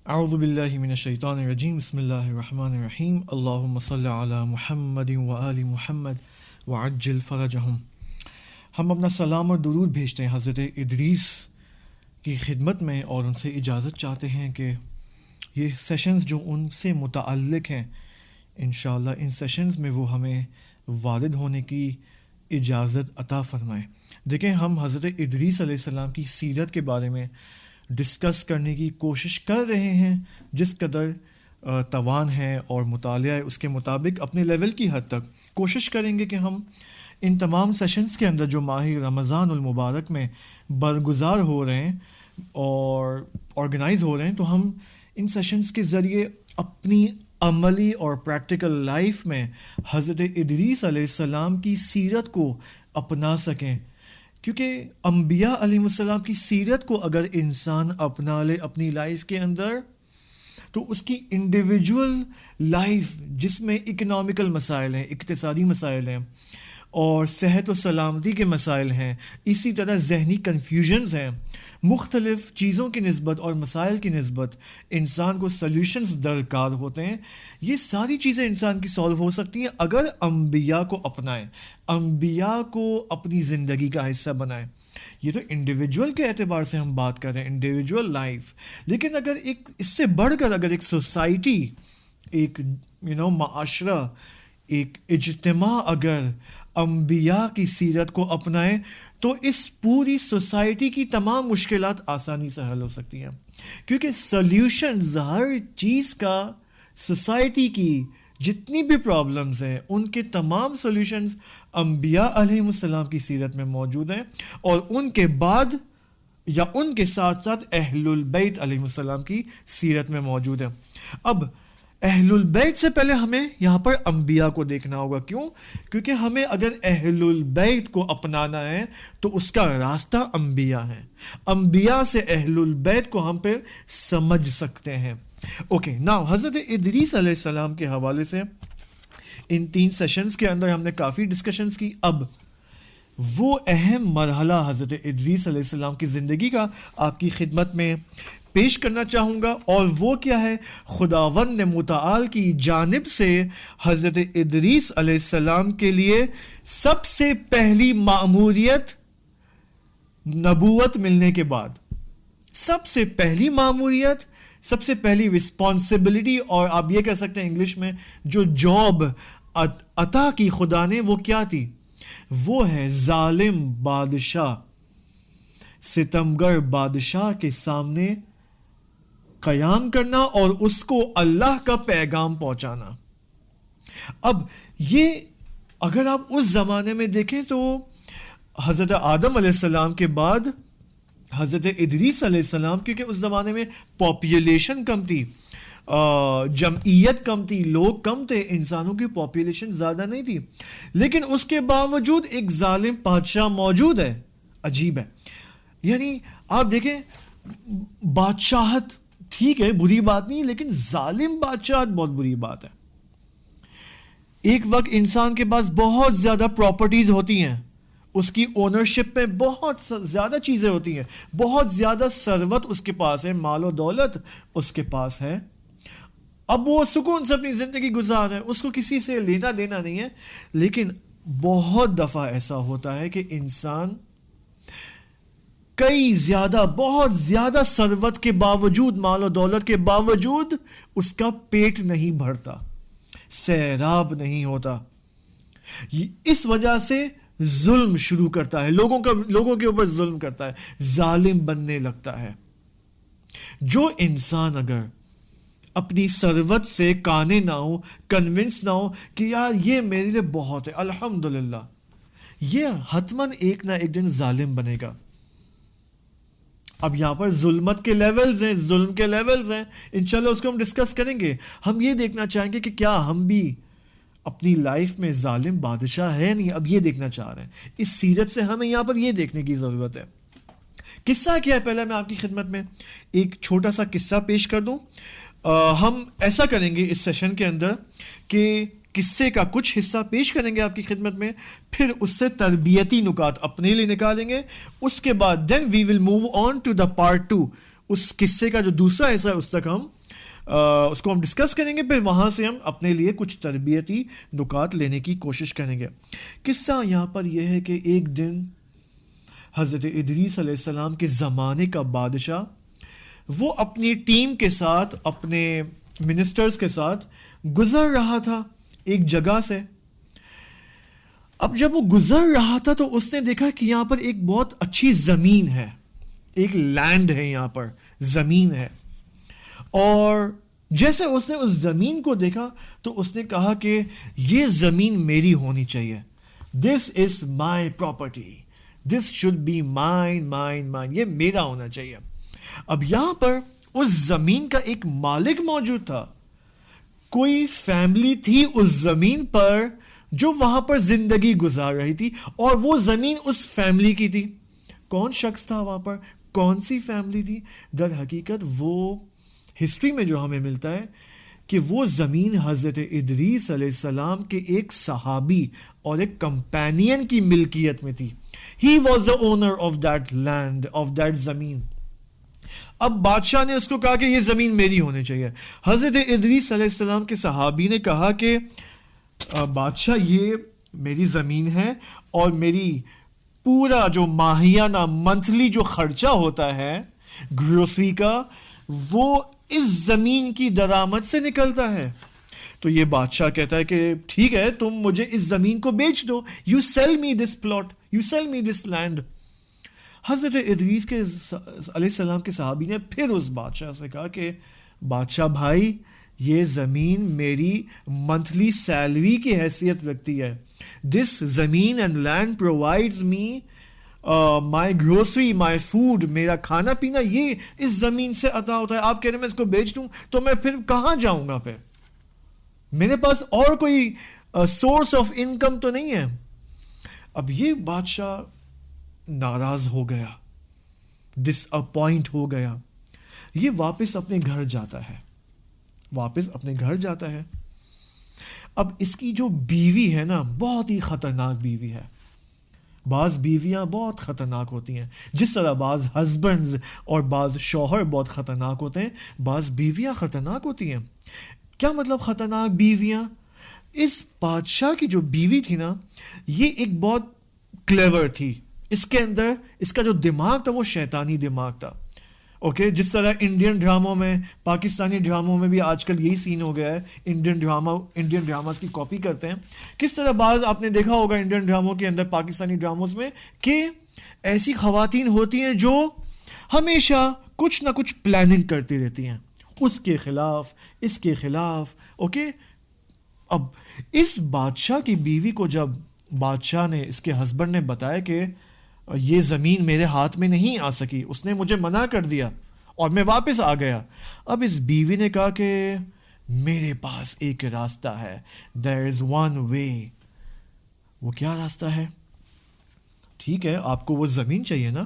اعوذ باللہ من الشیطان الرجیم بسم اللہ الرحمن الرحیم اللہم صلی علی محمد وآل محمد وعجل فرجہم. ہم اپنا سلام اور درود بھیجتے ہیں حضرت ادریس کی خدمت میں اور ان سے اجازت چاہتے ہیں کہ یہ سیشنز جو ان سے متعلق ہیں انشاءاللہ ان سیشنز میں وہ ہمیں وارد ہونے کی اجازت عطا فرمائیں. دیکھیں ہم حضرت ادریس علیہ السلام کی سیرت کے بارے میں ڈسکس کرنے کی کوشش کر رہے ہیں جس قدر توان ہے اور مطالعہ اس کے مطابق اپنے لیول کی حد تک کوشش کریں گے کہ ہم ان تمام سیشنز کے اندر جو ماہ رمضان المبارک میں برگزار ہو رہے ہیں اور آرگنائز ہو رہے ہیں تو ہم ان سیشنز کے ذریعے اپنی عملی اور پریکٹیکل لائف میں حضرت ادریس علیہ السلام کی سیرت کو اپنا سکیں. کیونکہ انبیاء علیہ السلام کی سیرت کو اگر انسان اپنا لے اپنی لائف کے اندر تو اس کی انڈیویجول لائف جس میں اکنامیکل مسائل ہیں، اقتصادی مسائل ہیں اور صحت و سلامتی کے مسائل ہیں، اسی طرح ذہنی کنفیوژنز ہیں، مختلف چیزوں کی نسبت اور مسائل کی نسبت انسان کو سلیوشنز درکار ہوتے ہیں. یہ ساری چیزیں انسان کی سالو ہو سکتی ہیں اگر انبیاء کو اپنائیں، انبیاء کو اپنی زندگی کا حصہ بنائیں. یہ تو انڈیویجول کے اعتبار سے ہم بات کر رہے ہیں، انڈیویجول لائف. لیکن اگر ایک اس سے بڑھ کر اگر ایک سوسائٹی، ایک معاشرہ، ایک اجتماع اگر انبیاء کی سیرت کو اپنائیں تو اس پوری سوسائٹی کی تمام مشکلات آسانی سے حل ہو سکتی ہیں. کیونکہ سلیوشنز ہر چیز کا، سوسائٹی کی جتنی بھی پرابلمز ہیں ان کے تمام سلیوشنز انبیاء علیہ السلام کی سیرت میں موجود ہیں اور ان کے بعد یا ان کے ساتھ ساتھ اہل البیت علیہ السلام کی سیرت میں موجود ہیں. اب اہل البیت سے پہلے ہمیں یہاں پر انبیاء کو دیکھنا ہوگا. کیوں؟ کیونکہ ہمیں اگر اہل البیت کو اپنانا ہے تو اس کا راستہ انبیاء ہیں. انبیاء سے اہل البیت کو ہم پھر سمجھ سکتے ہیں. اوکے، ناؤ حضرت ادریس علیہ السلام کے حوالے سے ان 3 سیشنز کے اندر ہم نے کافی ڈسکشنز کی. اب وہ اہم مرحلہ حضرت ادریس علیہ السلام کی زندگی کا آپ کی خدمت میں پیش کرنا چاہوں گا، اور وہ کیا ہے؟ خداوند متعال کی جانب سے حضرت ادریس علیہ السلام کے لیے سب سے پہلی مأموریت نبوت ملنے کے بعد، سب سے پہلی مأموریت، سب سے پہلی رسپانسبلٹی، اور آپ یہ کہہ سکتے ہیں انگلش میں جو جاب عطا کی خدا نے، وہ کیا تھی؟ وہ ہے ظالم بادشاہ، ستمگر بادشاہ کے سامنے قیام کرنا اور اس کو اللہ کا پیغام پہنچانا. اب یہ اگر آپ اس زمانے میں دیکھیں تو حضرت آدم علیہ السلام کے بعد حضرت ادریس علیہ السلام، کیونکہ اس زمانے میں پاپولیشن کم تھی، جمعیت کم تھی، لوگ کم تھے، انسانوں کی پاپولیشن زیادہ نہیں تھی، لیکن اس کے باوجود ایک ظالم بادشاہ موجود ہے. عجیب ہے. یعنی آپ دیکھیں بادشاہت ٹھیک ہے، بری بات نہیں، لیکن ظالم بادشاہت بہت بری بات ہے. ایک وقت انسان کے پاس بہت زیادہ پراپرٹیز ہوتی ہیں، اس کی اونرشپ میں بہت زیادہ چیزیں ہوتی ہیں، بہت زیادہ ثروت اس کے پاس ہے، مال و دولت اس کے پاس ہے. اب وہ سکون سے اپنی زندگی گزار ہے، اس کو کسی سے لینا دینا نہیں ہے. لیکن بہت دفعہ ایسا ہوتا ہے کہ انسان بہت زیادہ ثروت کے باوجود، مال و دولت کے باوجود اس کا پیٹ نہیں بھرتا، سیراب نہیں ہوتا. اس وجہ سے ظلم شروع کرتا ہے، لوگوں کے اوپر ظلم کرتا ہے، ظالم بننے لگتا ہے. جو انسان اگر اپنی ثروت سے کانے نہ ہو، کنونس نہ ہو کہ یار یہ میرے لیے بہت ہے، الحمدللہ، یہ حتماً ایک نہ ایک دن ظالم بنے گا. اب یہاں پر ظلمت کے لیولز ہیں، ظلم کے لیولز ہیں، انشاءاللہ اس کو ہم ڈسکس کریں گے. ہم یہ دیکھنا چاہیں گے کہ کیا ہم بھی اپنی لائف میں ظالم بادشاہ ہے نہیں، اب یہ دیکھنا چاہ رہے ہیں. اس سیرت سے ہمیں یہاں پر یہ دیکھنے کی ضرورت ہے. قصہ کیا ہے؟ پہلے میں آپ کی خدمت میں ایک چھوٹا سا قصہ پیش کر دوں. ہم ایسا کریں گے اس سیشن کے اندر کہ قصے کا کچھ حصہ پیش کریں گے آپ کی خدمت میں، پھر اس سے تربیتی نکات اپنے لیے نکالیں گے. اس کے بعد then we will move on to the part 2. اس قصے کا جو دوسرا حصہ ہے اس تک ہم اس کو ہم ڈسکس کریں گے، پھر وہاں سے ہم اپنے لیے کچھ تربیتی نکات لینے کی کوشش کریں گے. قصہ یہاں پر یہ ہے کہ ایک دن حضرت ادریس علیہ السلام کے زمانے کا بادشاہ وہ اپنی ٹیم کے ساتھ، اپنے منسٹرز کے ساتھ گزر رہا تھا ایک جگہ سے. اب جب وہ گزر رہا تھا تو اس نے دیکھا کہ یہاں پر ایک بہت اچھی زمین ہے، ایک لینڈ ہے، یہاں پر زمین ہے. اور جیسے اس نے اس زمین کو دیکھا تو اس نے کہا کہ یہ زمین میری ہونی چاہیے. This is my property, this should be mine mine mine, یہ میرا ہونا چاہیے. اب یہاں پر اس زمین کا ایک مالک موجود تھا، کوئی فیملی تھی اس زمین پر جو وہاں پر زندگی گزار رہی تھی، اور وہ زمین اس فیملی کی تھی. کون شخص تھا وہاں پر، کون سی فیملی تھی؟ در حقیقت وہ ہسٹری میں جو ہمیں ملتا ہے کہ وہ زمین حضرت ادریس علیہ السلام کے ایک صحابی اور ایک کمپینین کی ملکیت میں تھی. He was the owner of that land, of that زمین. اب بادشاہ نے اس کو کہا کہ یہ زمین میری ہونی چاہیے. حضرت ادریس علیہ السلام کے صحابی نے کہا کہ بادشاہ یہ میری زمین ہے، اور میری پورا جو ماہیانہ منتھلی جو خرچہ ہوتا ہے گروسری کا، وہ اس زمین کی درآمد سے نکلتا ہے. تو یہ بادشاہ کہتا ہے کہ ٹھیک ہے، تم مجھے اس زمین کو بیچ دو، you sell me this plot, you sell me this land. حضرت ادریس کے علیہ السلام کے صحابی نے پھر اس بادشاہ سے کہا کہ بادشاہ بھائی، یہ زمین میری منتھلی سیلری کی حیثیت رکھتی ہے. دس زمین and land provides me my grocery, my food, میرا کھانا پینا یہ اس زمین سے عطا ہوتا ہے. آپ کہہ رہے ہیں میں اس کو بیچ دوں تو میں پھر کہاں جاؤں گا؟ پھر میرے پاس اور کوئی سورس آف انکم تو نہیں ہے. اب یہ بادشاہ ناراض ہو گیا، ڈس اپوائنٹ ہو گیا. یہ واپس اپنے گھر جاتا ہے. اب اس کی جو بیوی ہے نا، بہت ہی خطرناک بیوی ہے. بعض بیویاں بہت خطرناک ہوتی ہیں، جس طرح بعض ہسبینڈز اور بعض شوہر بہت خطرناک ہوتے ہیں، بعض بیویاں خطرناک ہوتی ہیں. کیا مطلب خطرناک بیویاں؟ اس بادشاہ کی جو بیوی تھی نا، یہ ایک بہت کلیور تھی. اس کے اندر اس کا جو دماغ تھا وہ شیطانی دماغ تھا. اوکے، جس طرح انڈین ڈراموں میں، پاکستانی ڈراموں میں بھی آج کل یہی سین ہو گیا ہے، انڈین ڈراماز کی کاپی کرتے ہیں. کس طرح بعض آپ نے دیکھا ہوگا انڈین ڈراموں کے اندر، پاکستانی ڈراموز میں، کہ ایسی خواتین ہوتی ہیں جو ہمیشہ کچھ نہ کچھ پلاننگ کرتی رہتی ہیں، اس کے خلاف، اس کے خلاف. اوکے، اب اس بادشاہ کی بیوی کو جب بادشاہ نے، اس کے ہسبینڈ نے بتایا کہ یہ زمین میرے ہاتھ میں نہیں آ سکی، اس نے مجھے منع کر دیا اور میں واپس آ گیا. اب اس بیوی نے کہا کہ میرے پاس ایک راستہ ہے، there is one way. وہ کیا راستہ ہے؟ ٹھیک ہے، آپ کو وہ زمین چاہیے نا،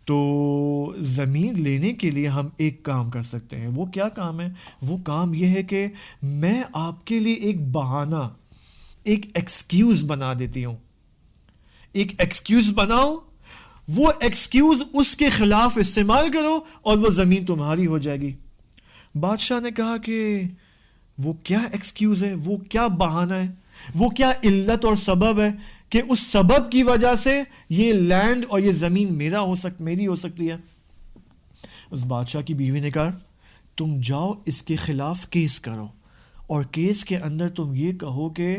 تو زمین لینے کے لیے ہم ایک کام کر سکتے ہیں. وہ کیا کام ہے؟ وہ کام یہ ہے کہ میں آپ کے لیے ایک بہانہ، ایک ایکسکیوز بنا دیتی ہوں. ایک ایکسکیوز بناؤ، وہ ایکسکیوز اس کے خلاف استعمال کرو اور وہ زمین تمہاری ہو جائے گی. بادشاہ نے کہا کہ وہ کیا ایکسکیوز ہے، وہ کیا بہانہ ہے، وہ کیا علت اور سبب ہے کہ اس سبب کی وجہ سے یہ لینڈ اور یہ زمین میری ہو سکتی ہے. اس بادشاہ کی بیوی نے کہا تم جاؤ اس کے خلاف کیس کرو، اور کیس کے اندر تم یہ کہو کہ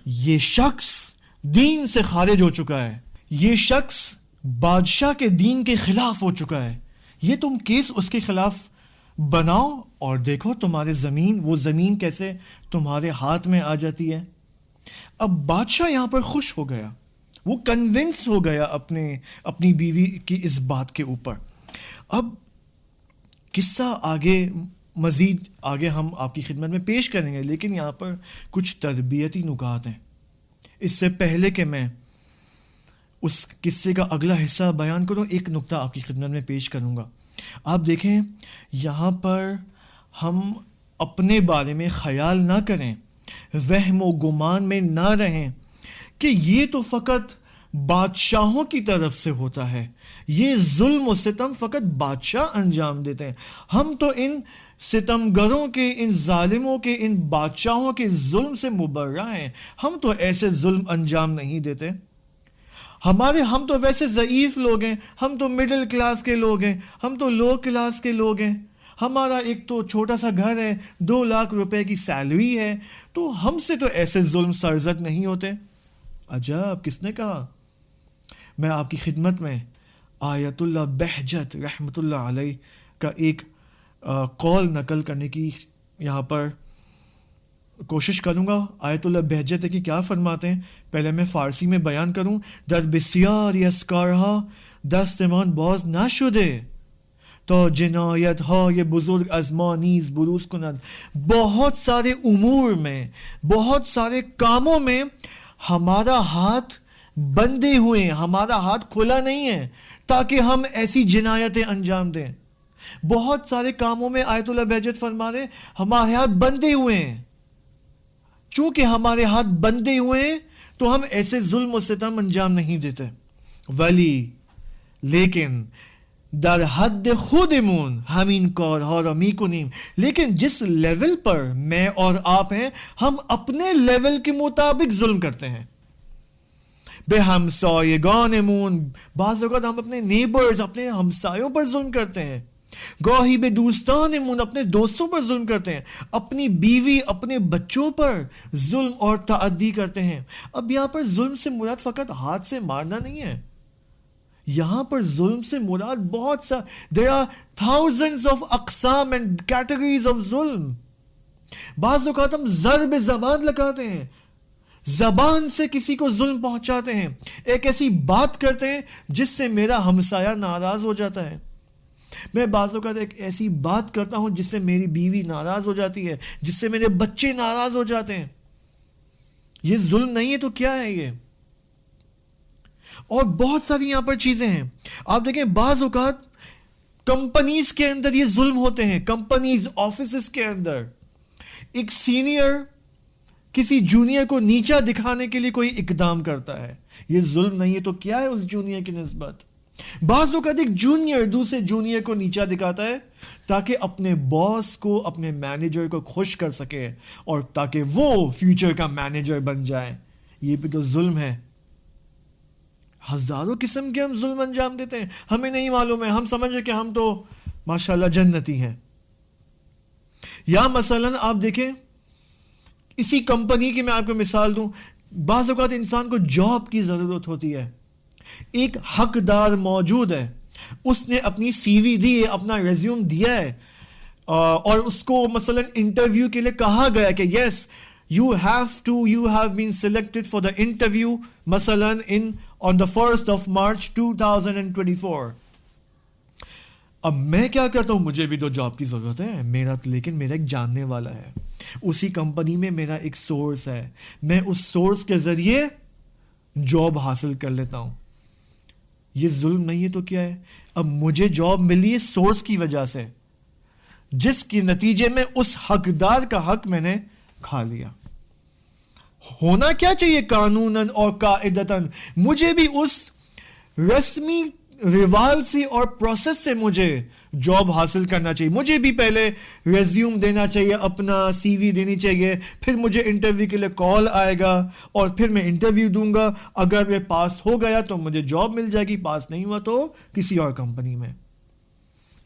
یہ شخص دین سے خارج ہو چکا ہے، یہ شخص بادشاہ کے دین کے خلاف ہو چکا ہے. یہ تم کیس اس کے خلاف بناؤ اور دیکھو تمہارے وہ زمین کیسے تمہارے ہاتھ میں آ جاتی ہے. اب بادشاہ یہاں پر خوش ہو گیا، وہ کنونس ہو گیا اپنی بیوی کی اس بات کے اوپر. اب قصہ مزید آگے ہم آپ کی خدمت میں پیش کریں گے، لیکن یہاں پر کچھ تربیتی نکات ہیں. اس سے پہلے کہ میں اس قصے کا اگلا حصہ بیان کروں، ایک نکتہ آپ کی خدمت میں پیش کروں گا. آپ دیکھیں یہاں پر ہم اپنے بارے میں خیال نہ کریں، وہم و گمان میں نہ رہیں کہ یہ تو فقط بادشاہوں کی طرف سے ہوتا ہے. یہ ظلم و ستم فقط بادشاہ انجام دیتے ہیں. ہم تو ان ستمگروں کے، ان ظالموں کے، ان بادشاہوں کے ظلم سے مبرہ ہیں. ہم تو ایسے ظلم انجام نہیں دیتے. ہم تو ویسے ضعیف لوگ ہیں، ہم تو مڈل کلاس کے لوگ ہیں، ہم تو لو کلاس کے لوگ ہیں. ہمارا ایک تو چھوٹا سا گھر ہے، 2 لاکھ روپے کی سیلری ہے، تو ہم سے تو ایسے ظلم سرزد نہیں ہوتے. عجب، کس نے کہا؟ میں آپ کی خدمت میں آیت اللہ بہجت رحمۃ اللہ علیہ کا ایک قول نقل کرنے کی یہاں پر کوشش کروں گا. آیت اللہ بہجت کی کیا فرماتے ہیں؟ پہلے میں فارسی میں بیان کروں. در بسیار اسکارہا دست من باز نشده تا جنایت های بزرگ از ما نیز بروز کند. بہت سارے امور میں، بہت سارے کاموں میں ہمارا ہاتھ بندھے ہوئے ہیں، ہمارا ہاتھ کھلا نہیں ہے تاکہ ہم ایسی جنایتیں انجام دیں. بہت سارے کاموں میں آیت اللہ بہجت فرما رہے ہمارے ہاتھ بندھے ہوئے ہیں. چونکہ ہمارے ہاتھ بندھے ہوئے ہیں تو ہم ایسے ظلم و ستم انجام نہیں دیتے. لیکن در حد خودمون همین کارها را میکنیم. لیکن جس لیول پر میں اور آپ ہیں، ہم اپنے لیول کے مطابق ظلم کرتے ہیں. بے ہمسایگانمون، بعض اوقات ہم اپنے نیبرز، اپنے ہمسایوں پر ظلم کرتے ہیں. گاہی بے دوستانمون، اپنے دوستوں پر ظلم کرتے ہیں. اپنی بیوی، اپنے بچوں پر ظلم اور تعدی کرتے ہیں. اب یہاں پر ظلم سے مراد فقط ہاتھ سے مارنا نہیں ہے. یہاں پر ظلم سے مراد بہت سا there are thousands of اقسام and categories of ظلم. بعض اوقات ہم ضرب زبان لگاتے ہیں، زبان سے کسی کو ظلم پہنچاتے ہیں، ایک ایسی بات کرتے ہیں جس سے میرا ہمسایہ ناراض ہو جاتا ہے. میں بعض اوقات ایک ایسی بات کرتا ہوں جس سے میری بیوی ناراض ہو جاتی ہے، جس سے میرے بچے ناراض ہو جاتے ہیں. یہ ظلم نہیں ہے تو کیا ہے یہ؟ اور بہت ساری یہاں پر چیزیں ہیں. آپ دیکھیں بعض اوقات کمپنیز کے اندر یہ ظلم ہوتے ہیں. کمپنیز، آفیسز کے اندر ایک سینئر کسی جونیئر کو نیچا دکھانے کے لیے کوئی اقدام کرتا ہے. یہ ظلم نہیں ہے تو کیا ہے اس جونیئر کی نسبت؟ بعض اوقات ایک جونیئر دوسرے جونیئر کو نیچا دکھاتا ہے تاکہ اپنے باس کو، اپنے مینیجر کو خوش کر سکے اور تاکہ وہ فیوچر کا مینیجر بن جائے. یہ بھی تو ظلم ہے. ہزاروں قسم کے ہم ظلم انجام دیتے ہیں، ہمیں نہیں معلوم ہے. ہم سمجھ رہے کہ ہم تو ماشاءاللہ جنتی ہیں. یا مثلا آپ دیکھیں اسی کمپنی کی میں آپ کو مثال دوں. بعض اوقات انسان کو جاب کی ضرورت ہوتی ہے، ایک حقدار موجود ہے، اس نے اپنی سی وی دی ہے، اپنا ریزیوم دیا ہے، اور اس کو مثلا انٹرویو کے لیے کہا گیا کہ یس you have been selected for the interview مثلا on the 1st of March 2024. اب میں کیا کرتا ہوں؟ مجھے بھی تو جاب کی ضرورت ہے لیکن میرا ایک جاننے والا ہے، اسی کمپنی میں میرا ایک سورس ہے، میں اس سورس کے ذریعے جاب حاصل کر لیتا ہوں. یہ ظلم نہیں ہے تو کیا ہے؟ اب مجھے جاب ملی ہے سورس کی وجہ سے، جس کے نتیجے میں اس حقدار کا حق میں نے کھا لیا. ہونا کیا چاہیے قانوناً اور قاعدتاً؟ مجھے بھی اس رسمی رواج سے اور پروسیس سے مجھے جاب حاصل کرنا چاہیے. مجھے بھی پہلے ریزیوم دینا چاہیے، اپنا سی وی دینی چاہیے، پھر مجھے انٹرویو کے لیے کال آئے گا اور پھر میں انٹرویو دوں گا. اگر میں پاس ہو گیا تو مجھے جاب مل جائے گی، پاس نہیں ہوا تو کسی اور کمپنی میں.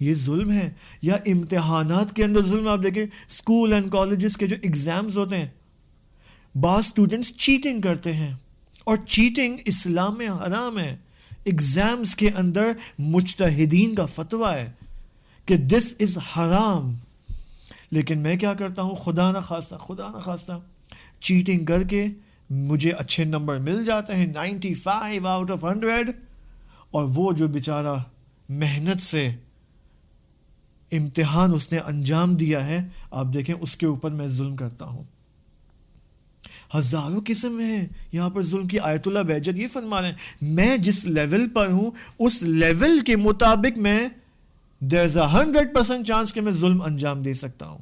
یہ ظلم ہے. یا امتحانات کے اندر ظلم. آپ دیکھیں اسکول اینڈ کالجز کے جو ایگزامز ہوتے ہیں، بعض اسٹوڈنٹس چیٹنگ کرتے ہیں اور چیٹنگ اسلام میں حرام ہے. ایگزامز کے اندر مجتہدین کا فتویٰ ہے کہ دس از حرام، لیکن میں کیا کرتا ہوں؟ خدا نہ خواستہ چیٹنگ کر کے مجھے اچھے نمبر مل جاتے ہیں، 95 آؤٹ آف 100. اور وہ جو بیچارہ محنت سے امتحان اس نے انجام دیا ہے، آپ دیکھیں اس کے اوپر میں ظلم کرتا ہوں. ہزاروں قسم ہیں یہاں پر ظلم کی. آیت اللہ بہجت یہ فرما رہے ہیں میں جس لیول پر ہوں اس لیول کے مطابق میں there's a 100% چانس کہ میں ظلم انجام دے سکتا ہوں.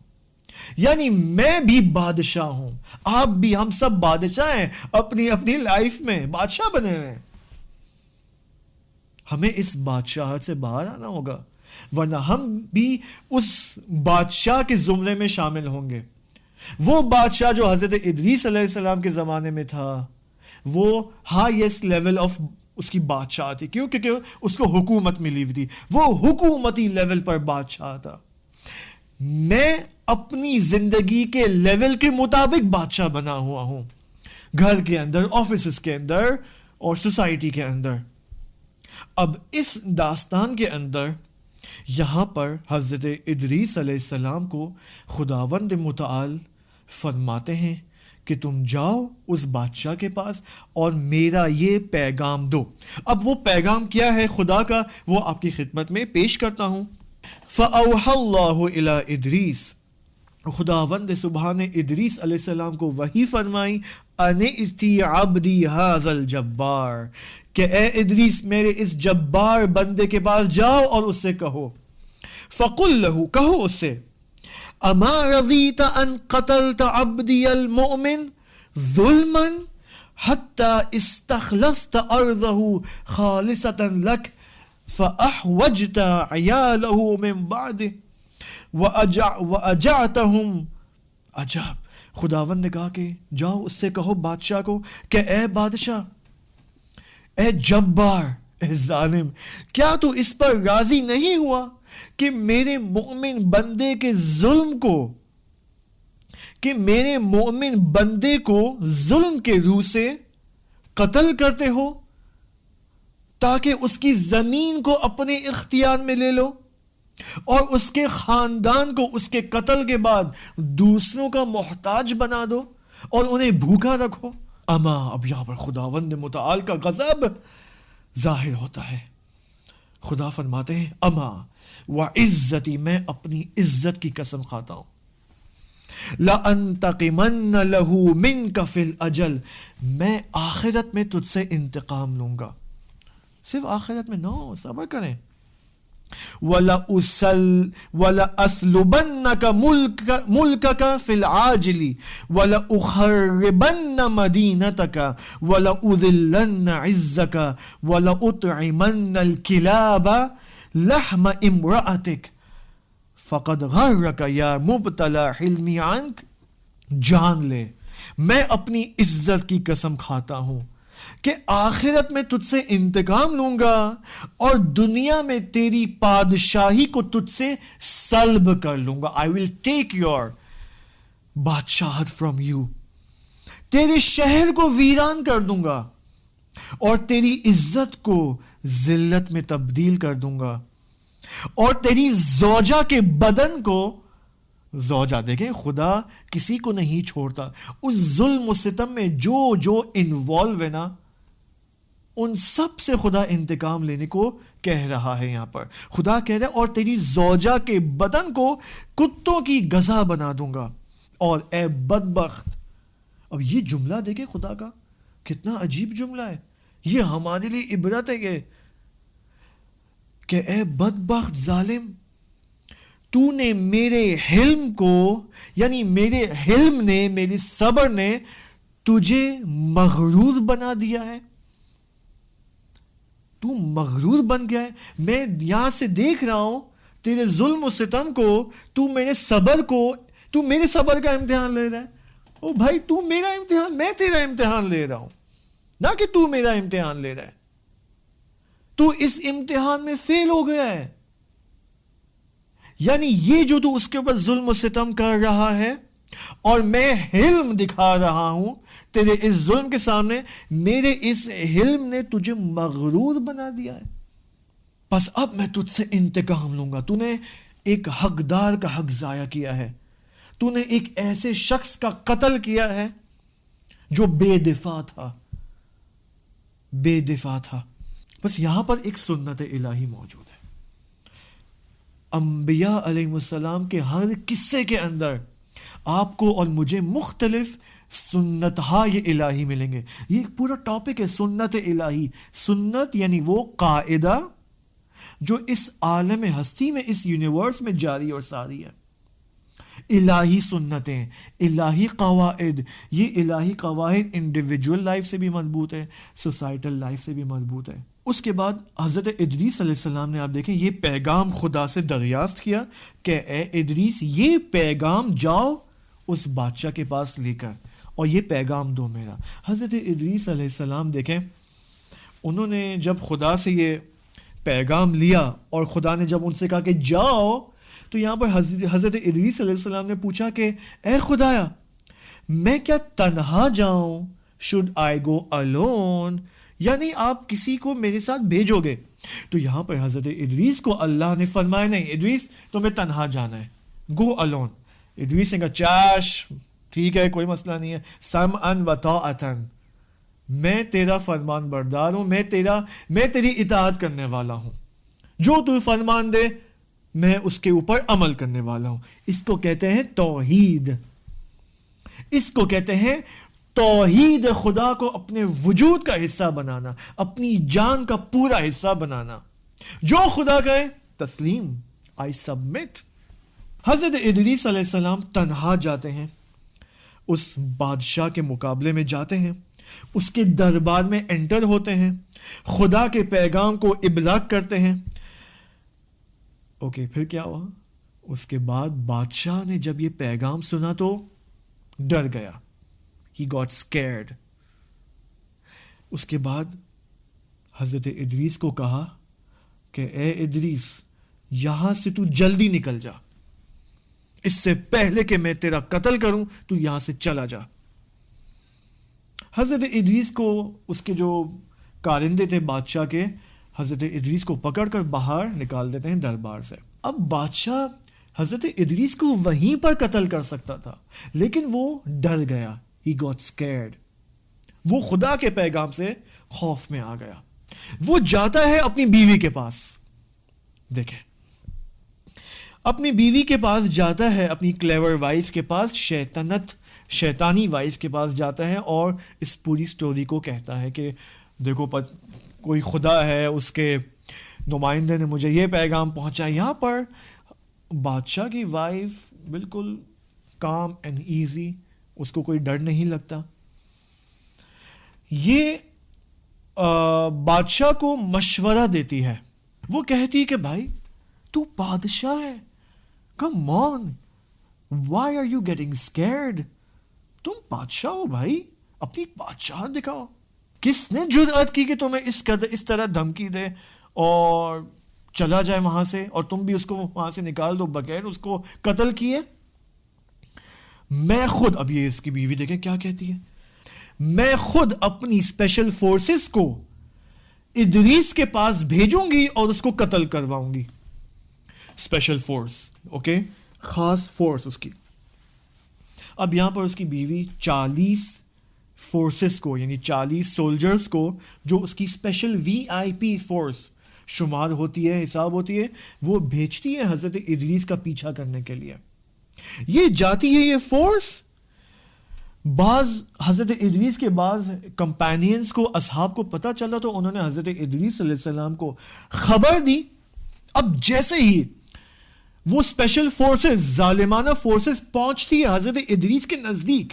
یعنی میں بھی بادشاہ ہوں، آپ بھی، ہم سب بادشاہ ہیں، اپنی اپنی لائف میں بادشاہ بنے ہوئے ہیں. ہمیں اس بادشاہت سے باہر آنا ہوگا، ورنہ ہم بھی اس بادشاہ کے زمرے میں شامل ہوں گے. وہ بادشاہ جو حضرت ادریس علیہ السلام کے زمانے میں تھا، وہ ہائیسٹ لیول آف اس کی بادشاہ تھی. کیوں؟ کیونکہ اس کو حکومت ملی ہوئی تھی، وہ حکومتی لیول پر بادشاہ تھا. میں اپنی زندگی کے لیول کے مطابق بادشاہ بنا ہوا ہوں، گھر کے اندر، آفیسز کے اندر اور سوسائٹی کے اندر. اب اس داستان کے اندر یہاں پر حضرت ادریس علیہ السلام کو خداوند متعال فرماتے ہیں کہ تم جاؤ اس بادشاہ کے پاس اور میرا یہ پیغام دو. اب وہ پیغام کیا ہے خدا کا، وہ آپ کی خدمت میں پیش کرتا ہوں. فَأَوْحَى اللَّهُ إِلَىٰ إِدْرِيسَ، خداوند سبحان نے ادریس علیہ السلام کو وحی فرمائی، اَنِ ائْتِ عَبْدِي هَٰذَا الْجَبَّارَ، کہ اے ادریس میرے اس جبار بندے کے پاس جاؤ اور اس سے کہو. فَقُلْ لَهُ، کہو اس سے، اَمَا رَضِيتَ أَن قَتَلْتَ عَبْدِيَ الْمُؤْمِنَ ظُلْمًا حَتَّى اسْتَخْلَصْتَ أَرْضَهُ خَالِصَةً لَكَ فَأَحْوَجْتَ عِيَالَهُ مِن بَعْدِهِ وَأَجَعْتَهُمْ. عجب، خداوند نے کہا کہ جاؤ اس سے کہو بادشاہ کو کہ اے بادشاہ، اے جبار، اے ظالم، کیا تو اس پر راضی نہیں ہوا کہ میرے مؤمن بندے کے ظلم کو، کہ میرے مؤمن بندے کو ظلم کے روح سے قتل کرتے ہو تاکہ اس کی زمین کو اپنے اختیار میں لے لو اور اس کے خاندان کو اس کے قتل کے بعد دوسروں کا محتاج بنا دو اور انہیں بھوکا رکھو. اما، اب یہاں پر خداوند متعال کا غضب ظاہر ہوتا ہے. خدا فرماتے ہیں اما وعزتی، میں اپنی عزت کی قسم کھاتا ہوں، لَأَنْتَقِمَنَّ لَهُ مِنْكَ فِي الْأَجَلِ، میں آخرت میں تجھ سے انتقام لوں گا. صرف آخرت میں، نو، صبر کریں. وَلَأَسْلُبَنَّكَ مُلْكَكَ فِي الْعَاجِلِ وَلَأُخَرِّبَنَّ مَدِينَتَكَ وَلَأُذِلَّنَّ عِزَّكَ وَلَأُطْعِمَنَّ الْكِلَابَ لَحْمَ امْرَأَتِكَ فَقَدْ غَرَّكَ يَا مُبْتَلَى حِلْمِي عَنْكَ. جان لے، میں اپنی عزت کی قسم کھاتا ہوں کہ آخرت میں تجھ سے انتقام لوں گا اور دنیا میں تیری بادشاہی کو تجھ سے سلب کر لوں گا. I will take your بادشاہت from you. تیرے شہر کو ویران کر دوں گا اور تیری عزت کو ذلت میں تبدیل کر دوں گا اور تیری زوجہ کے بدن کو، زوجہ دیکھیں خدا کسی کو نہیں چھوڑتا، اس ظلم و ستم میں جو انوالو ہے نا، ان سب سے خدا انتقام لینے کو کہہ رہا ہے. یہاں پر خدا کہہ رہا ہے اور تیری زوجہ کے بدن کو کتوں کی غذا بنا دوں گا. اور اے بدبخت، اب یہ جملہ دیکھیں خدا کا کتنا عجیب جملہ ہے، یہ ہمارے لیے عبرت ہے کہ اے بدبخت ظالم، تو نے میرے حلم کو، یعنی میرے حلم نے، میرے صبر نے تجھے مغرور بنا دیا ہے. تو مغرور بن گیا ہے. میں یہاں سے دیکھ رہا ہوں تیرے ظلم و ستم کو، تو میرے صبر کا امتحان لے رہا ہے. او بھائی، تو میرا امتحان، میں تیرا امتحان لے رہا ہوں، نہ کہ تو میرا امتحان لے رہا ہے. تو اس امتحان میں فیل ہو گیا ہے، یعنی یہ جو تو اس کے اوپر ظلم و ستم کر رہا ہے اور میں حلم دکھا رہا ہوں تیرے اس ظلم کے سامنے، میرے اس حلم نے تجھے مغرور بنا دیا ہے. بس اب میں تجھ سے انتقام لوں گا. تو نے ایک حقدار کا حق ضائع کیا ہے، تو نے ایک ایسے شخص کا قتل کیا ہے جو بے دفاع تھا. بس یہاں پر ایک سنت الہی موجود ہے. انبیاء علیہ السلام کے ہر قصے کے اندر آپ کو اور مجھے مختلف سنتہائے الہی ملیں گے. یہ پورا ٹاپک ہے سنت الہی. سنت یعنی وہ قاعدہ جو اس عالم ہستی میں، اس یونیورس میں جاری اور ساری ہے. الہی سنتیں، الہی قواعد. یہ الہی قواعد انڈیویجول لائف سے بھی مضبوط ہے، سوسائٹل لائف سے بھی مضبوط ہے. اس کے بعد حضرت ادریس علیہ السلام نے آپ دیکھیں یہ پیغام خدا سے دریافت کیا کہ اے ادریس یہ پیغام جاؤ اس بادشاہ کے پاس لے کر اور یہ پیغام دو میرا. حضرت ادریس علیہ السلام دیکھیں انہوں نے جب خدا سے یہ پیغام لیا اور خدا نے جب ان سے کہا کہ جاؤ تو یہاں پر حضرت ادریس علیہ السلام نے پوچھا کہ اے خدایا میں کیا تنہا جاؤں؟ should I go alone؟ یعنی آپ کسی کو میرے ساتھ بھیجو گے؟ تو یہاں پر حضرت ادریس کو اللہ نے فرمایا نہیں ادریس تمہیں تنہا جانا ہے، گو alone. ادریس نے کہا چاش ٹھیک ہے کوئی مسئلہ نہیں ہے، سمعن و طاعتن، میں تیرا فرمان بردار ہوں، میں تیری اطاعت کرنے والا ہوں، جو تو فرمان دے میں اس کے اوپر عمل کرنے والا ہوں. اس کو کہتے ہیں توحید، اس کو کہتے ہیں توحید، خدا کو اپنے وجود کا حصہ بنانا، اپنی جان کا پورا حصہ بنانا. جو خدا کہے تسلیم، I submit. حضرت ادریس علیہ السلام تنہا جاتے ہیں، اس بادشاہ کے مقابلے میں جاتے ہیں، اس کے دربار میں انٹر ہوتے ہیں، خدا کے پیغام کو ابلاغ کرتے ہیں. اوکے پھر کیا ہوا؟ اس کے بعد بادشاہ نے جب یہ پیغام سنا تو ڈر گیا. He got scared. اس کے بعد حضرت ادریس کو کہا کہ اے ادریس یہاں سے تو جلدی نکل جا، اس سے پہلے کہ میں تیرا قتل کروں تو یہاں سے چلا جا. حضرت ادریس کو اس کے جو کارندے تھے بادشاہ کے، حضرت ادریس کو پکڑ کر باہر نکال دیتے ہیں دربار سے. اب بادشاہ حضرت ادریس کو وہیں پر قتل کر سکتا تھا لیکن وہ ڈر گیا. He got scared. وہ خدا کے پیغام سے خوف میں آ گیا. وہ جاتا ہے اپنی بیوی کے پاس، دیکھیں اپنی بیوی کے پاس جاتا ہے، اپنی کلیور وائف کے پاس، شیطانی وائف کے پاس جاتا ہے اور اس پوری سٹوری کو کہتا ہے کہ دیکھو کوئی خدا ہے، اس کے نمائندے نے مجھے یہ پیغام پہنچا. یہاں پر بادشاہ کی وائف بالکل کام اینڈ ایزی، اس کو کوئی ڈر نہیں لگتا. یہ بادشاہ کو مشورہ دیتی ہے، وہ کہتی کہ بھائی تو بادشاہ ہے، come on why are you getting scared? تم بادشاہ ہو بھائی، اپنی بادشاہ دکھاؤ. کس نے جرأت کی کہ تمہیں اس طرح دھمکی دے اور چلا جائے وہاں سے اور تم بھی اس کو وہاں سے نکال دو بغیر اس کو قتل کیے؟ میں خود، اب یہ اس کی بیوی دیکھیں کیا کہتی ہے، میں خود اپنی اسپیشل فورسز کو ادریس کے پاس بھیجوں گی اور اس کو قتل کرواؤں گی. اسپیشل فورس، اوکے، خاص فورس اس کی. اب یہاں پر اس کی بیوی 40 فورسز کو، یعنی 40 سولجرز کو جو اس کی اسپیشل VIP فورس شمار ہوتی ہے، حساب ہوتی ہے، وہ بھیجتی ہے حضرت ادریس کا پیچھا کرنے کے لیے. یہ جاتی ہے یہ فورس، بعض حضرت ادریس کے بعض کمپینینز کو، اصحاب کو پتہ چلا تو انہوں نے حضرت ادریس علیہ السلام کو خبر دی. اب جیسے ہی وہ اسپیشل فورسز، ظالمانہ فورسز پہنچتی ہے حضرت ادریس کے نزدیک،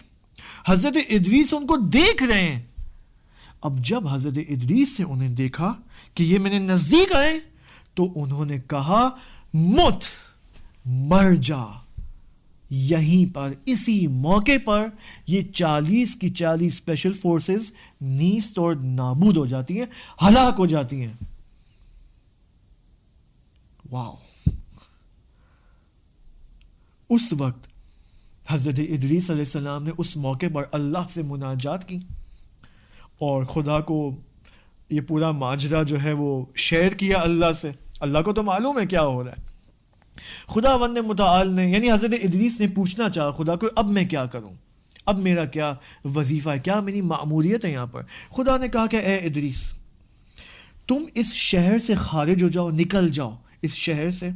حضرت ادریس ان کو دیکھ رہے ہیں. اب جب حضرت ادریس سے انہیں دیکھا کہ یہ میرے نزدیک آئے تو انہوں نے کہا مر جا. یہیں پر اسی موقع پر یہ 40 کی 40 اسپیشل فورسز نیست اور نابود ہو جاتی ہیں، ہلاک ہو جاتی ہیں. واو. اس وقت حضرت ادریس علیہ السلام نے اس موقع پر اللہ سے مناجات کی اور خدا کو یہ پورا ماجرا جو ہے وہ شیئر کیا اللہ سے. اللہ کو تو معلوم ہے کیا ہو رہا ہے. خداوند متعال نے، یعنی حضرت ادریس نے پوچھنا چاہا خدا کو اب میں کیا کروں، اب میرا کیا وظیفہ ہے، کیا میری مأموریت ہے یہاں پر. خدا نے کہا کہ اے ادریس تم اس شہر سے خارج ہو جاؤ، نکل جاؤ اس شہر سے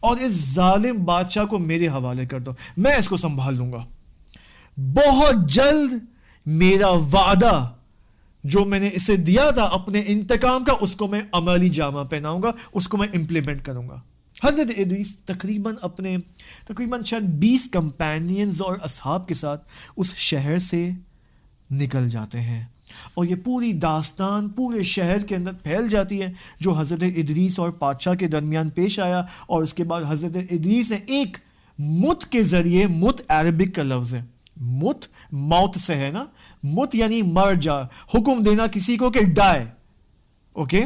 اور اس ظالم بادشاہ کو میرے حوالے کر دو، میں اس کو سنبھال لوں گا. بہت جلد میرا وعدہ جو میں نے اسے دیا تھا اپنے انتقام کا، اس کو میں عملی جامہ پہناؤں گا، اس کو میں امپلیمنٹ کروں گا. حضرت ادریس تقریباً شاید 20 کمپینینز اور اصحاب کے ساتھ اس شہر سے نکل جاتے ہیں اور یہ پوری داستان پورے شہر کے اندر پھیل جاتی ہے جو حضرت ادریس اور بادشاہ کے درمیان پیش آیا. اور اس کے بعد حضرت ادریس نے ایک مت کے ذریعے، مت عربک کا لفظ ہے، مت موت سے ہے نا، مت یعنی مر جا، حکم دینا کسی کو کہ ڈائے. اوکے،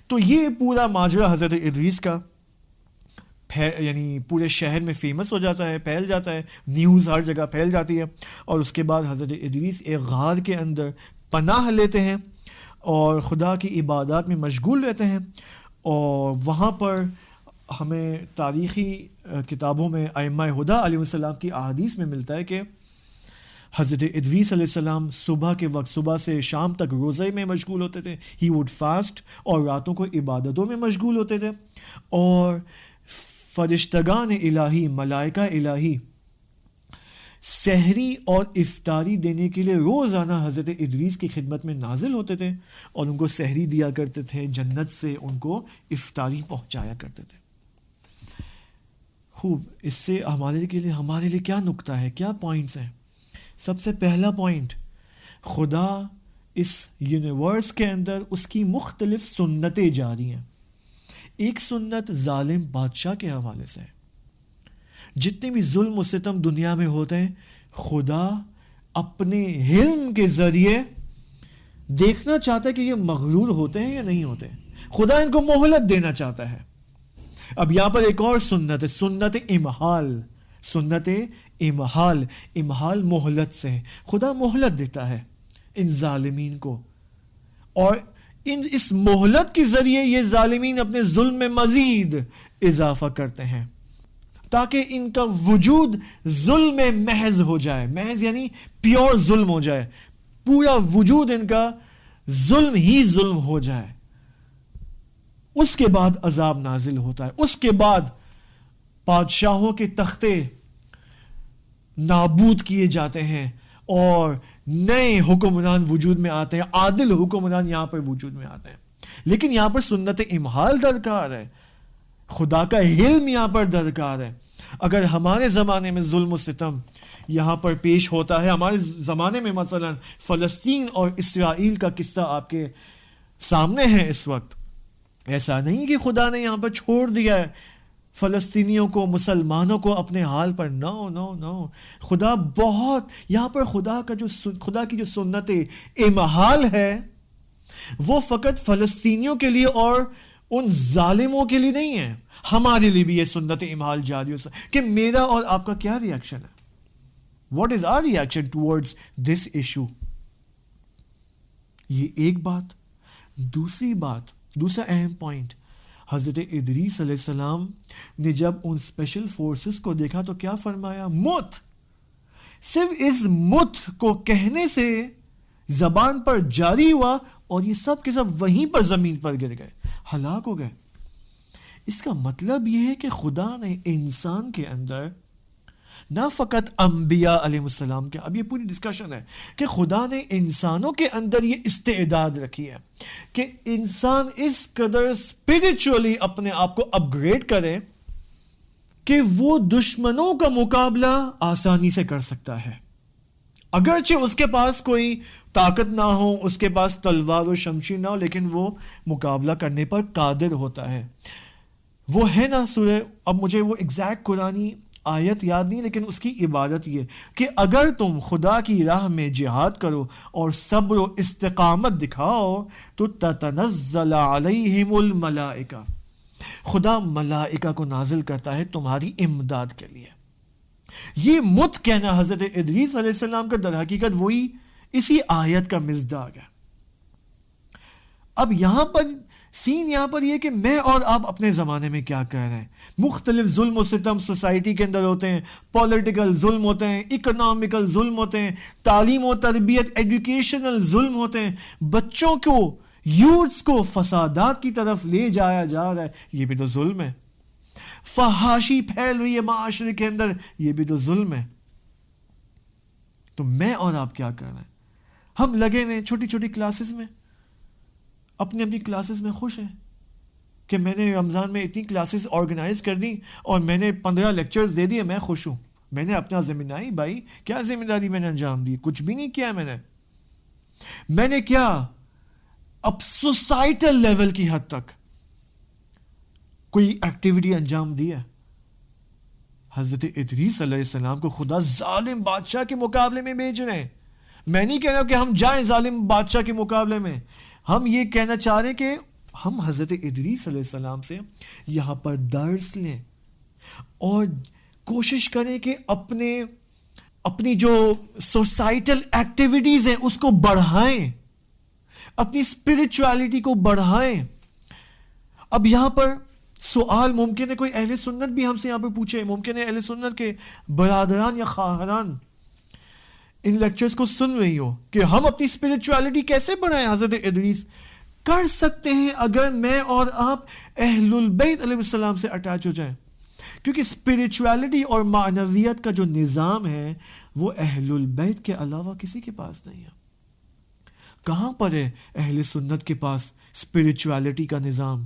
تو یہ پورا ماجرا حضرت ادریس کا یعنی پورے شہر میں فیمس ہو جاتا ہے، پھیل جاتا ہے، نیوز ہر جگہ پھیل جاتی ہے. اور اس کے بعد حضرت ادریس ایک غار کے اندر پناہ لیتے ہیں اور خدا کی عبادات میں مشغول رہتے ہیں. اور وہاں پر ہمیں تاریخی کتابوں میں ائمہ ہدیٰ علیہ السلام کی احادیث میں ملتا ہے کہ حضرت ادریس علیہ السلام صبح کے وقت، صبح سے شام تک روزے میں مشغول ہوتے تھے. ہی وڈ فاسٹ، اور راتوں کو عبادتوں میں مشغول ہوتے تھے. اور فرشتگان الہی، ملائکہ الہی سحری اور افطاری دینے کے لیے روزانہ حضرت ادریس کی خدمت میں نازل ہوتے تھے اور ان کو سحری دیا کرتے تھے، جنت سے ان کو افطاری پہنچایا کرتے تھے. خوب، اس سے ہمارے لیے کیا نکتہ ہے، کیا پوائنٹس ہیں؟ سب سے پہلا پوائنٹ، خدا اس یونیورس کے اندر اس کی مختلف سنتیں جاری ہیں. ایک سنت ظالم بادشاہ کے حوالے سے ہے. جتنے بھی ظلم و ستم دنیا میں ہوتے ہیں، خدا اپنے علم کے ذریعے دیکھنا چاہتا ہے کہ یہ مغرور ہوتے ہیں یا نہیں ہوتے. خدا ان کو مہلت دینا چاہتا ہے. اب یہاں پر ایک اور سنت ہے، سنت امہال. سنت امہال مہلت سے ہے. خدا مہلت دیتا ہے ان ظالمین کو، اور اس مہلت کے ذریعے یہ ظالمین اپنے ظلم میں مزید اضافہ کرتے ہیں تاکہ ان کا وجود ظلم محض ہو جائے. محض یعنی پیور ظلم ہو جائے، پورا وجود ان کا ظلم ہی ظلم ہو جائے. اس کے بعد عذاب نازل ہوتا ہے. اس کے بعد بادشاہوں کے تختے نابود کیے جاتے ہیں اور نئے حکمران وجود میں آتے ہیں، عادل حکمران یہاں پر وجود میں آتے ہیں. لیکن یہاں پر سنت امہال درکار ہے، خدا کا علم یہاں پر درکار ہے. اگر ہمارے زمانے میں ظلم و ستم یہاں پر پیش ہوتا ہے، ہمارے زمانے میں مثلا فلسطین اور اسرائیل کا قصہ آپ کے سامنے ہے اس وقت، ایسا نہیں کہ خدا نے یہاں پر چھوڑ دیا ہے فلسطینیوں کو، مسلمانوں کو اپنے حال پر. نو نو نو، خدا بہت یہاں پر خدا کی جو سنت امہال ہے وہ فقط فلسطینیوں کے لیے اور ان ظالموں کے لیے نہیں ہے، ہمارے لیے بھی یہ سنت امہال جاری ہو سکتا کہ میرا اور آپ کا کیا ریئیکشن ہے. What is our reaction towards this issue? یہ ایک بات. دوسرا اہم پوائنٹ، حضرت ادریس علیہ السلام نے جب ان اسپیشل فورسز کو دیکھا تو کیا فرمایا؟ مت. صرف اس مت کو کہنے سے زبان پر جاری ہوا اور یہ سب کے سب وہیں پر زمین پر گر گئے، ہلاک ہو گئے. اس کا مطلب یہ ہے کہ خدا نے انسان کے اندر نہ فقط انبیاء علیہ السلام کے، اب یہ پوری ڈسکشن ہے کہ خدا نے انسانوں کے اندر یہ استعداد رکھی ہے کہ انسان اس قدر اسپرچولی اپنے آپ کو اپ گریڈ کرے کہ وہ دشمنوں کا مقابلہ آسانی سے کر سکتا ہے. اگرچہ اس کے پاس کوئی طاقت نہ ہو، اس کے پاس تلوار و شمشیر نہ ہو، لیکن وہ مقابلہ کرنے پر قادر ہوتا ہے. وہ ہے نا سورہ، اب مجھے وہ ایگزیکٹ قرآنی آیت یاد نہیں، لیکن اس کی عبادت یہ کہ اگر تم خدا کی راہ میں جہاد کرو اور صبر و استقامت دکھاؤ تو تتنزل علیہم الملائکہ، خدا ملائکہ کو نازل کرتا ہے تمہاری امداد کے لیے. یہ مت کہنا حضرت ادریس علیہ السلام کا در حقیقت وہی اسی آیت کا مصداق ہے. اب یہاں پر یہ کہ میں اور آپ اپنے زمانے میں کیا کہہ رہے ہیں. مختلف ظلم و ستم سوسائٹی کے اندر ہوتے ہیں، پولیٹیکل ظلم ہوتے ہیں، اکنامکل ظلم ہوتے ہیں، تعلیم و تربیت ایجوکیشنل ظلم ہوتے ہیں، بچوں کو، یوتھس کو فسادات کی طرف لے جایا جا رہا ہے، یہ بھی تو ظلم ہے. فحاشی پھیل رہی ہے معاشرے کے اندر، یہ بھی تو ظلم ہے. تو میں اور آپ کیا کر رہے ہیں؟ ہم لگے ہوئے چھوٹی چھوٹی کلاسز میں، اپنی کلاسز میں خوش ہیں کہ میں نے رمضان میں اتنی کلاسز آرگنائز کر دی اور میں نے 15 لیکچرز دے دیے، میں خوش ہوں. میں نے اپنا ذمہ داری، بھائی کیا ذمہ داری میں نے انجام دی؟ کچھ بھی نہیں کیا میں نے. میں نے کیا اب سوسائٹل لیول کی حد تک کوئی ایکٹیویٹی انجام دی ہے؟ حضرت ادریس علیہ السلام کو خدا ظالم بادشاہ کے مقابلے میں بھیج رہے ہیں. میں نہیں کہہ رہا کہ ہم جائیں ظالم بادشاہ کے مقابلے میں، ہم یہ کہنا چاہ رہے ہیں کہ ہم حضرت ادریس علیہ السلام سے یہاں پر درس لیں اور کوشش کریں کہ اپنی جو سوسائٹل ایکٹیویٹیز ہیں اس کو بڑھائیں، اپنی اسپرچویلٹی کو بڑھائیں. اب یہاں پر سوال ممکن ہے کوئی اہل سنت بھی ہم سے یہاں پہ پوچھے، ممکن ہے اہل سنت کے برادران یا خواہران ان لیکچرز کو سن رہی ہو کہ ہم اپنی اسپرچویلٹی کیسے بڑھائیں. حضرت ادریس کر سکتے ہیں اگر میں اور آپ اہل البیت علیہ السلام سے اٹیچ ہو جائیں، کیونکہ اسپرچویلٹی اور معنویت کا جو نظام ہے وہ اہل البیت کے علاوہ کسی کے پاس نہیں ہے. کہاں پر ہے اہل سنت کے پاس اسپرچویلٹی کا نظام؟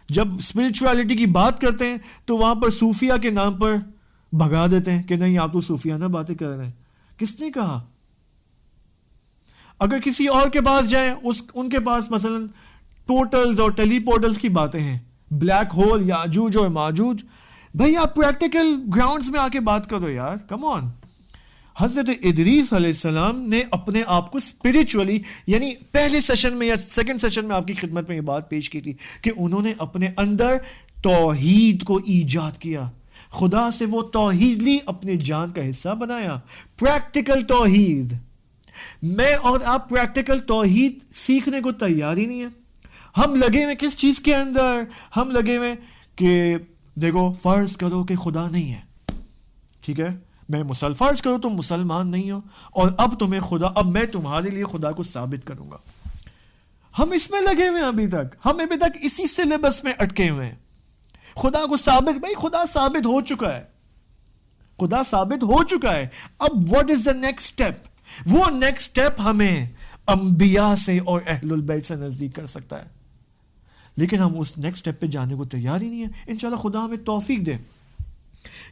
جب اسپرچویلٹی کی بات کرتے ہیں تو وہاں پر صوفیہ کے نام پر بھگا دیتے ہیں کہ نہیں آپ تو صوفیانہ باتیں کر رہے ہیں. کس نے کہا؟ اگر کسی اور کے پاس جائیں ان کے پاس مثلا پورٹلز اور ٹیلی پورٹلز کی باتیں ہیں، بلیک ہول، یاجوج اور ماجوج. بھائی آپ پریکٹیکل گراؤنڈز میں آ کے بات کرو یار، کم آن. حضرت ادریس علیہ السلام نے اپنے آپ کو اسپرچولی، یعنی پہلے سیشن میں یا سیکنڈ سیشن میں آپ کی خدمت میں یہ بات پیش کی تھی کہ انہوں نے اپنے اندر توحید کو ایجاد کیا، خدا سے وہ توحید لی، اپنے جان کا حصہ بنایا. پریکٹیکل توحید. میں اور آپ پریکٹیکل توحید سیکھنے کو تیار ہی نہیں ہے. ہم لگے ہوئے کس چیز کے اندر؟ ہم لگے ہوئے کہ دیکھو فرض کرو کہ خدا نہیں ہے، ٹھیک ہے، میں فرض کرو تم مسلمان نہیں ہو اور اب تمہیں خدا، اب میں تمہارے لیے خدا کو ثابت کروں گا. ہم اس میں لگے ہوئے ہیں ابھی تک اسی سلیبس میں اٹکے ہوئے ہیں. خدا کو ثابت، بھائی خدا ثابت ہو چکا ہے. اب what is the next step? وہ نیکسٹ اسٹیپ ہمیں انبیاء سے اور اہل البیت سے نزدیک کر سکتا ہے، لیکن ہم اس نیکسٹ اسٹیپ پہ جانے کو تیار ہی نہیں ہے. انشاءاللہ خدا ہمیں توفیق دے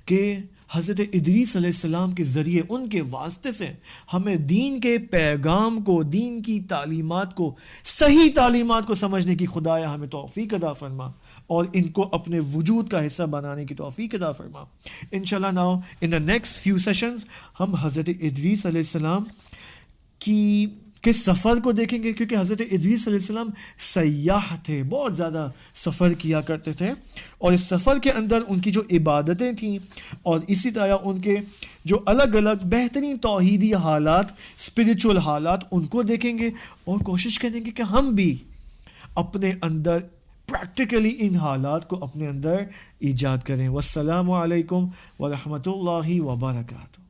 کہ حضرت ادریس علیہ السلام کے ذریعے، ان کے واسطے سے ہمیں دین کے پیغام کو، دین کی تعلیمات کو، صحیح تعلیمات کو سمجھنے کی خدایا ہمیں توفیق عطا فرما اور ان کو اپنے وجود کا حصہ بنانے کی توفیق عطا فرما. انشاءاللہ now in the next few sessions ہم حضرت ادریس علیہ السلام کے سفر کو دیکھیں گے، کیونکہ حضرت ادریس علیہ السلام سیاح تھے، بہت زیادہ سفر کیا کرتے تھے، اور اس سفر کے اندر ان کی جو عبادتیں تھیں اور اسی طرح ان کے جو الگ الگ بہترین توحیدی حالات، اسپرچول حالات، ان کو دیکھیں گے اور کوشش کریں گے کہ ہم بھی اپنے اندر پریکٹیکلی ان حالات کو اپنے اندر ایجاد کریں. والسلام علیکم ورحمۃ اللہ وبرکاتہ.